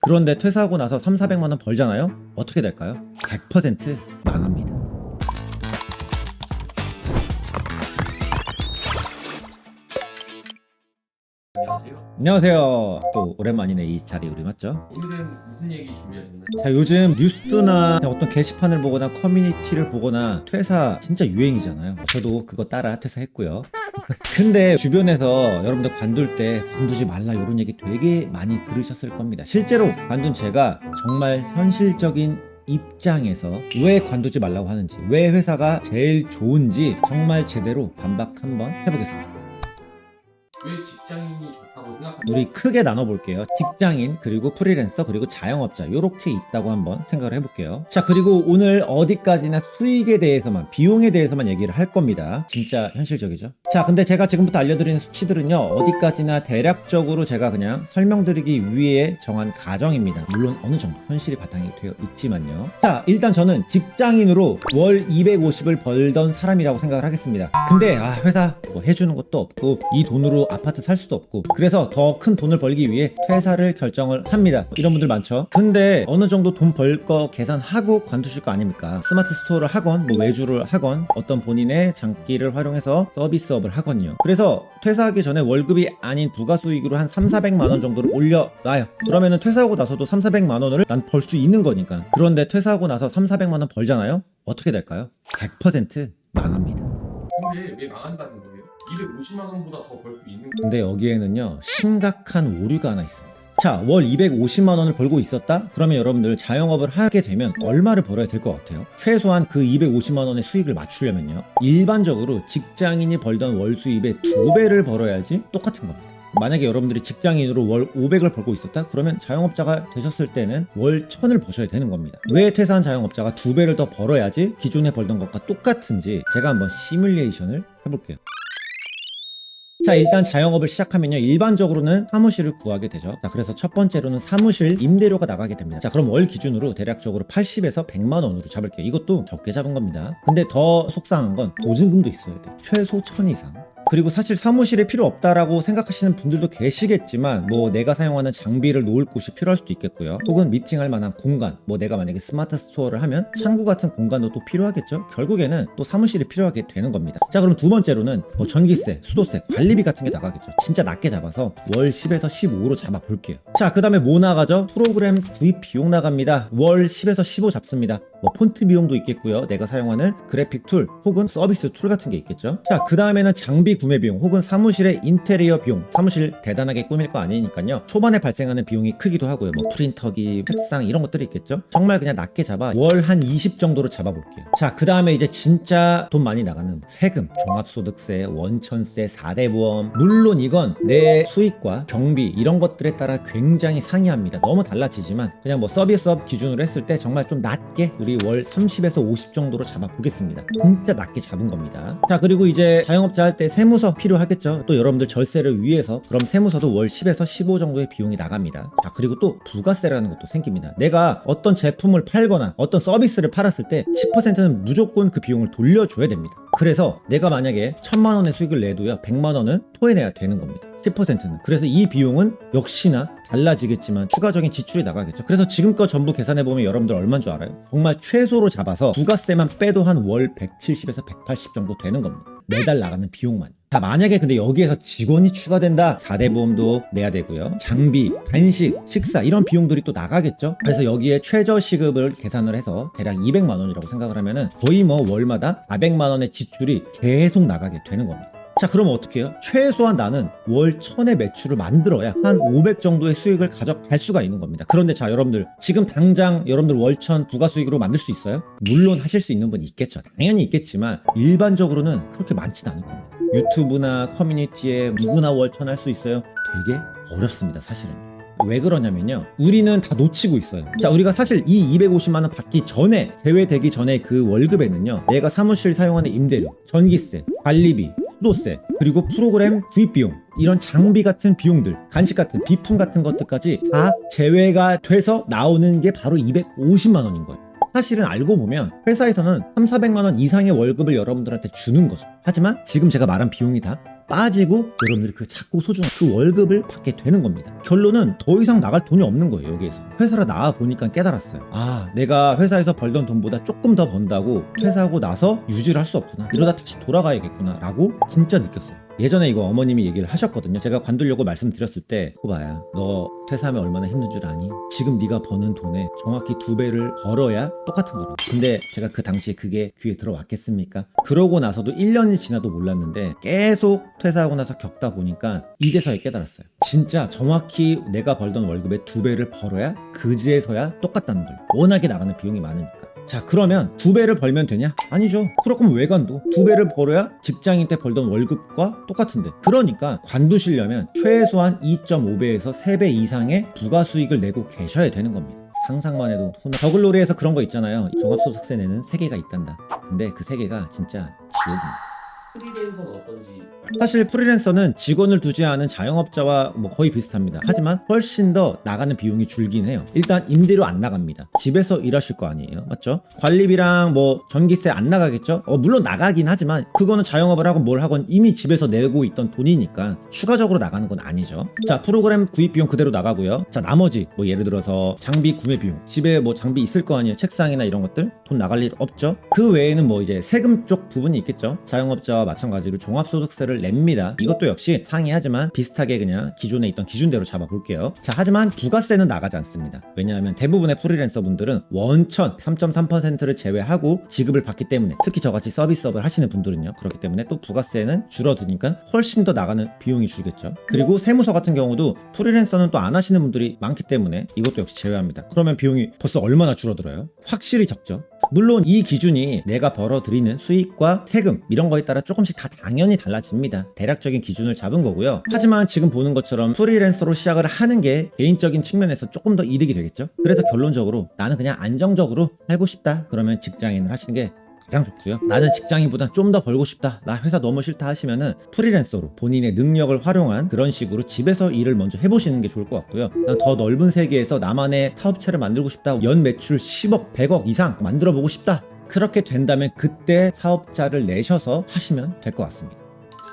그런데 퇴사하고 나서 3,400만 원 벌잖아요? 어떻게 될까요? 100% 망합니다. 안녕하세요. 안녕하세요. 또 오랜만이네 이 자리 우리 맞죠? 오늘은 무슨 얘기 준비하셨나요? 자, 요즘 뉴스나 어떤 게시판을 보거나 커뮤니티를 보거나 퇴사 진짜 유행이잖아요. 저도 그거 따라 퇴사했고요. 근데 주변에서 여러분들 관둘 때 관두지 말라 이런 얘기 되게 많이 들으셨을 겁니다. 실제로 관둔 제가 정말 현실적인 입장에서 왜 관두지 말라고 하는지, 왜 회사가 제일 좋은지 정말 제대로 반박 한번 해보겠습니다. 왜 직장인이 좋다고 생각하세요? 우리 크게 나눠볼게요. 직장인, 그리고 프리랜서, 그리고 자영업자 이렇게 있다고 한번 생각을 해볼게요. 자, 그리고 오늘 어디까지나 수익에 대해서만, 비용에 대해서만 얘기를 할 겁니다. 진짜 현실적이죠. 자, 근데 제가 지금부터 알려드리는 수치들은요, 어디까지나 대략적으로 제가 그냥 설명드리기 위해 정한 가정입니다. 물론 어느 정도 현실이 바탕이 되어 있지만요. 자, 일단 저는 직장인으로 월 250을 벌던 사람이라고 생각을 하겠습니다. 근데 회사 뭐 해주는 것도 없고 이 돈으로 아파트 살 수도 없고, 그래서 더 큰 돈을 벌기 위해 퇴사를 결정을 합니다. 이런 분들 많죠. 근데 어느 정도 돈 벌 거 계산하고 관두실 거 아닙니까? 스마트 스토어를 하건 뭐 외주를 하건 어떤 본인의 장기를 활용해서 서비스업을 하건요. 그래서 퇴사하기 전에 월급이 아닌 부가수익으로 한 3,400만 원 정도를 올려놔요. 그러면은 퇴사하고 나서도 3,400만 원을 난 벌 수 있는 거니까. 그런데 퇴사하고 나서 3,400만 원 벌잖아요? 어떻게 될까요? 100% 망합니다. 근데 왜 망한다는 거예요? 250만 원보다 더 벌 수 있는 거예요? 근데 여기에는요, 심각한 오류가 하나 있습니다. 자, 월 250만 원을 벌고 있었다? 그러면 여러분들 자영업을 하게 되면 얼마를 벌어야 될 것 같아요? 최소한 그 250만 원의 수익을 맞추려면요, 일반적으로 직장인이 벌던 월 수입의 2배를 벌어야지 똑같은 겁니다. 만약에 여러분들이 직장인으로 월 500을 벌고 있었다? 그러면 자영업자가 되셨을 때는 월 1000을 버셔야 되는 겁니다. 왜 퇴사한 자영업자가 2배를 더 벌어야지 기존에 벌던 것과 똑같은지 제가 한번 시뮬레이션을 해볼게요. 자, 일단 자영업을 시작하면요, 일반적으로는 사무실을 구하게 되죠. 자, 그래서 첫 번째로는 사무실 임대료가 나가게 됩니다. 자, 그럼 월 기준으로 대략적으로 80에서 100만 원으로 잡을게요. 이것도 적게 잡은 겁니다. 근데 더 속상한 건 보증금도 있어야 돼요. 최소 1000 이상. 그리고 사실 사무실에 필요 없다라고 생각하시는 분들도 계시겠지만, 뭐 내가 사용하는 장비를 놓을 곳이 필요할 수도 있겠고요. 혹은 미팅할 만한 공간, 뭐 내가 만약에 스마트 스토어를 하면 창구 같은 공간도 또 필요하겠죠. 결국에는 또 사무실이 필요하게 되는 겁니다. 자, 그럼 두 번째로는 뭐 전기세, 수도세, 관리비 같은 게 나가겠죠. 진짜 낮게 잡아서 월 10에서 15로 잡아 볼게요. 자, 그 다음에 뭐 나가죠? 프로그램 구입 비용 나갑니다. 월 10에서 15 잡습니다. 뭐 폰트 비용도 있겠고요. 내가 사용하는 그래픽 툴 혹은 서비스 툴 같은 게 있겠죠. 자, 그 다음에는 장비 구매 비용 혹은 사무실의 인테리어 비용. 사무실 대단하게 꾸밀 거 아니니까요, 초반에 발생하는 비용이 크기도 하고요. 뭐 프린터기, 책상 이런 것들이 있겠죠. 정말 그냥 낮게 잡아 월 한 20 정도로 잡아볼게요. 자, 그 다음에 이제 진짜 돈 많이 나가는 세금, 종합소득세, 원천세, 4대 보험. 물론 이건 내 수익과 경비 이런 것들에 따라 굉장히 상이합니다. 너무 달라지지만 그냥 뭐 서비스업 기준으로 했을 때 정말 좀 낮게 우리 월 30에서 50 정도로 잡아보겠습니다. 진짜 낮게 잡은 겁니다. 자, 그리고 이제 자영업자 할 때 세무서 필요하겠죠. 또 여러분들 절세를 위해서 그럼 세무서도 월 10에서 15 정도의 비용이 나갑니다. 자, 그리고 또 부가세라는 것도 생깁니다. 내가 어떤 제품을 팔거나 어떤 서비스를 팔았을 때 10%는 무조건 그 비용을 돌려줘야 됩니다. 그래서 내가 만약에 1,000만 원의 수익을 내도요, 100만 원은 토해내야 되는 겁니다. 10%는. 그래서 이 비용은 역시나 달라지겠지만 추가적인 지출이 나가겠죠. 그래서 지금껏 전부 계산해보면 여러분들 얼마인 줄 알아요? 정말 최소로 잡아서 부가세만 빼도 한 월 170에서 180 정도 되는 겁니다. 매달 나가는 비용만. 자, 만약에 근데 여기에서 직원이 추가된다? 4대 보험도 내야 되고요. 장비, 간식, 식사 이런 비용들이 또 나가겠죠. 그래서 여기에 최저 시급을 계산을 해서 대략 200만 원이라고 생각을 하면은 거의 뭐 월마다 400만 원의 지출이 계속 나가게 되는 겁니다. 자, 그러면 어떻게 해요? 최소한 나는 월 1000의 매출을 만들어야 한 500 정도의 수익을 가져갈 수가 있는 겁니다. 그런데 자, 여러분들 지금 당장 여러분들 월 1000 부가수익으로 만들 수 있어요? 물론 하실 수 있는 분 있겠죠. 당연히 있겠지만 일반적으로는 그렇게 많지는 않을 겁니다. 유튜브나 커뮤니티에 누구나 월 1000 할 수 있어요? 되게 어렵습니다, 사실은. 왜 그러냐면요, 우리는 다 놓치고 있어요. 자, 우리가 사실 이 250만 원 받기 전에, 제외되기 전에 그 월급에는요, 내가 사무실 사용하는 임대료, 전기세, 관리비, 수도세, 그리고 프로그램 구입 비용, 이런 장비 같은 비용들, 간식 같은 비품 같은 것들까지 다 제외가 돼서 나오는 게 바로 250만 원인 거예요. 사실은 알고 보면 회사에서는 3,400만 원 이상의 월급을 여러분들한테 주는 거죠. 하지만 지금 제가 말한 비용이 다 빠지고 여러분들이 그 작고 소중한 그 월급을 받게 되는 겁니다. 결론은 더 이상 나갈 돈이 없는 거예요. 여기에서 회사로 나와 보니까 깨달았어요. 아, 내가 회사에서 벌던 돈보다 조금 더 번다고 퇴사하고 나서 유지를 할 수 없구나, 이러다 다시 돌아가야겠구나 라고 진짜 느꼈어요. 예전에 이거 어머님이 얘기를 하셨거든요. 제가 관두려고 말씀드렸을 때, 호바야, 너 퇴사하면 얼마나 힘든 줄 아니? 지금 네가 버는 돈에 정확히 2배를 벌어야 똑같은 거라고. 근데 제가 그 당시에 그게 귀에 들어왔겠습니까? 그러고 나서도 1년이 지나도 몰랐는데 계속 퇴사하고 나서 겪다 보니까 이제서야 깨달았어요. 진짜 정확히 내가 벌던 월급의 2배를 벌어야 그제서야 똑같다는 거예요. 워낙에 나가는 비용이 많으니까. 자, 그러면 2배를 벌면 되냐? 아니죠. 그렇다면 왜 관둬? 2배를 벌어야 직장인 때 벌던 월급과 똑같은데. 그러니까 관두시려면 최소한 2.5배에서 3배 이상의 부가 수익을 내고 계셔야 되는 겁니다. 상상만 해도 더글로리에서 그런 거 있잖아요. 종합소득세 내는 세계가 있단다. 근데 그 세계가 진짜 지옥입니다. 프리랜서는 어떤지. 사실 프리랜서는 직원을 두지 않은 자영업자와 뭐 거의 비슷합니다. 하지만 훨씬 더 나가는 비용이 줄긴 해요. 일단 임대료 안 나갑니다. 집에서 일하실 거 아니에요, 맞죠? 관리비랑 뭐 전기세 안 나가겠죠? 물론 나가긴 하지만 그거는 자영업을 하건 뭘 하건 이미 집에서 내고 있던 돈이니까 추가적으로 나가는 건 아니죠. 자, 프로그램 구입 비용 그대로 나가고요. 자, 나머지 뭐 예를 들어서 장비 구매 비용, 집에 뭐 장비 있을 거 아니에요. 책상이나 이런 것들 돈 나갈 일 없죠. 그 외에는 뭐 이제 세금 쪽 부분이 있겠죠. 자영업자와 마찬가지로 종합소득세를 냅니다. 이것도 역시 상이하지만 비슷하게 그냥 기존에 있던 기준대로 잡아볼게요. 자, 하지만 부가세는 나가지 않습니다. 왜냐하면 대부분의 프리랜서 분들은 원천 3.3%를 제외하고 지급을 받기 때문에, 특히 저같이 서비스업을 하시는 분들은요, 그렇기 때문에 또 부가세는 줄어드니까 훨씬 더 나가는 비용이 줄겠죠. 그리고 세무서 같은 경우도 프리랜서는 또 안 하시는 분들이 많기 때문에 이것도 역시 제외합니다. 그러면 비용이 벌써 얼마나 줄어들어요? 확실히 적죠. 물론 이 기준이 내가 벌어들이는 수익과 세금 이런 거에 따라 조금씩 다 당연히 달라집니다. 대략적인 기준을 잡은 거고요. 하지만 지금 보는 것처럼 프리랜서로 시작을 하는 게 개인적인 측면에서 조금 더 이득이 되겠죠. 그래서 결론적으로 나는 그냥 안정적으로 살고 싶다, 그러면 직장인을 하시는 게 가장 좋고요. 나는 직장인보다 좀 더 벌고 싶다, 나 회사 너무 싫다 하시면은 프리랜서로 본인의 능력을 활용한 그런 식으로 집에서 일을 먼저 해보시는 게 좋을 것 같고요. 난 더 넓은 세계에서 나만의 사업체를 만들고 싶다, 연 매출 10억 100억 이상 만들어 보고 싶다, 그렇게 된다면 그때 사업자를 내셔서 하시면 될 것 같습니다.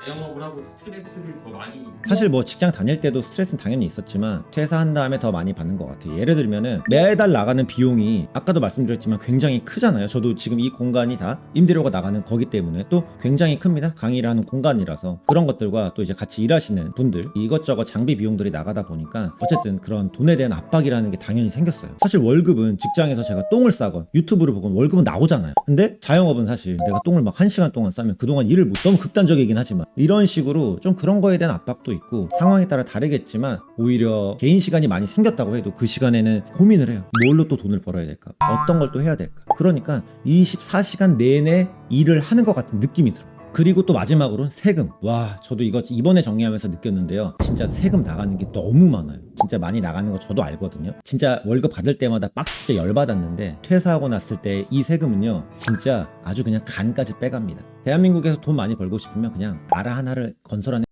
자영업을 하고 스트레스를 더 많이. 사실 뭐 직장 다닐 때도 스트레스는 당연히 있었지만 퇴사한 다음에 더 많이 받는 것 같아요. 예를 들면은 매달 나가는 비용이 아까도 말씀드렸지만 굉장히 크잖아요. 저도 지금 이 공간이 다 임대료가 나가는 거기 때문에 또 굉장히 큽니다. 강의를 하는 공간이라서. 그런 것들과 또 이제 같이 일하시는 분들 이것저것 장비 비용들이 나가다 보니까 어쨌든 그런 돈에 대한 압박이라는 게 당연히 생겼어요. 사실 월급은 직장에서 제가 똥을 싸건 유튜브를 보건 월급은 나오잖아요. 근데 자영업은 사실 내가 똥을 막 1시간 동안 싸면 그동안 일을 못, 너무 극단적이긴 하지만 이런 식으로 좀 그런 거에 대한 압박도 있고 상황에 따라 다르겠지만 오히려 개인 시간이 많이 생겼다고 해도 그 시간에는 고민을 해요. 뭘로 또 돈을 벌어야 될까? 어떤 걸 또 해야 될까? 그러니까 24시간 내내 일을 하는 것 같은 느낌이 들어요. 그리고 또 마지막으로는 세금. 와, 저도 이거 이번에 정리하면서 느꼈는데요. 진짜 세금 나가는 게 너무 많아요. 진짜 많이 나가는 거 저도 알거든요. 진짜 월급 받을 때마다 빡 진짜 열받았는데 퇴사하고 났을 때 이 세금은요, 진짜 아주 그냥 간까지 빼갑니다. 대한민국에서 돈 많이 벌고 싶으면 그냥 나라 하나를 건설하는.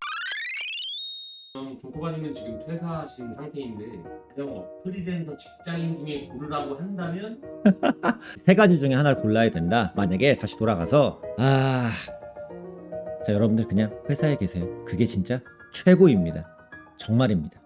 조코바님은 지금 퇴사하신 상태인데 자영업, 프리랜서, 직장인 중에 고르라고 한다면 세 가지 중에 하나를 골라야 된다. 만약에 다시 돌아가서 자, 여러분들 그냥 회사에 계세요. 그게 진짜 최고입니다. 정말입니다.